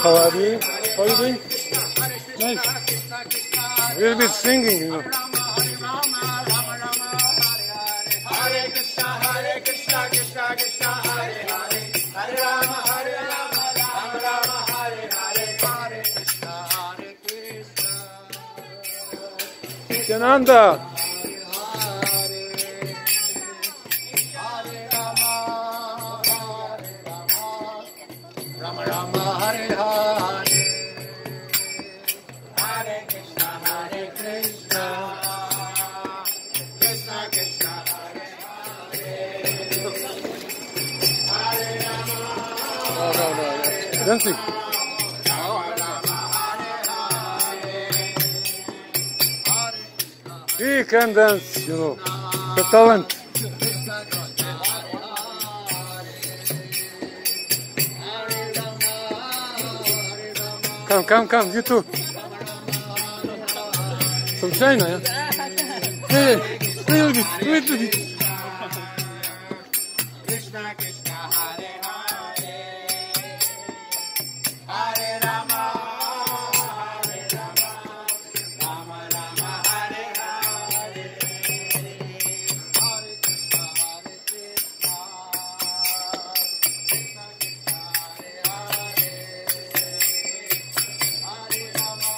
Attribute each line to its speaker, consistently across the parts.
Speaker 1: How are you? How are you doing? Nice. We'll be singing, you know.
Speaker 2: Hare Krishna, Krishna Krishna, Hare Hare, Hare Rama, Rama Rama, Hare Hare, Hare Krishna,
Speaker 1: Nityananda.
Speaker 2: Rama Rama, Hare Hare, Hare Krishna, Krishna Krishna, Hare Hare, Hare Rama,
Speaker 1: No. Dancing. He can dance, you know. The talent. Come, you too. From China, yeah? Hey, little bit.
Speaker 2: Krishna Krishna, Hare Hare, Hare Rama, Rama Rama, Hare Hare, Hare Krishna, Krishna Krishna, Hare Hare, Hare Rama,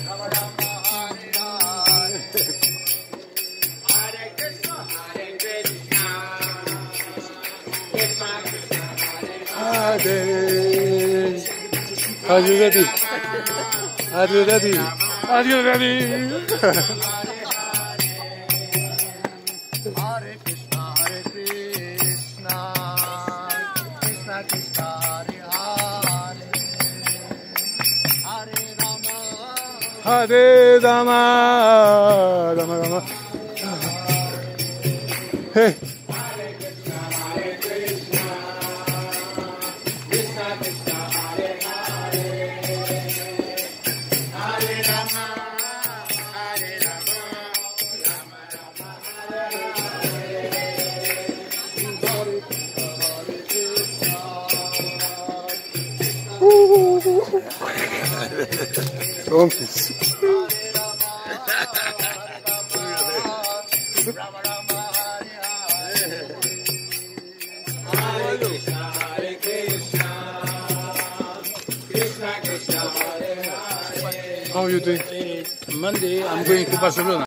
Speaker 2: Rama Rama, Hare Hare. Hare Krishna, Krishna Krishna, Hare Hare.
Speaker 1: Are you ready? Are you ready? Are you ready?
Speaker 2: Hare Krishna, Krishna Krishna, Hare Hare, Hare Rama,
Speaker 1: Hare Rama, Rama. Hey.
Speaker 2: Krishna Krishna, Hare Hare, Hare Rama, Rama Rama, Hare
Speaker 1: Donkeys.
Speaker 2: Rama Rama, Hare Hare, Hare Krishna, Krishna Krishna, Hare Hare.
Speaker 1: How are you doing?
Speaker 3: Monday, I'm going to Barcelona.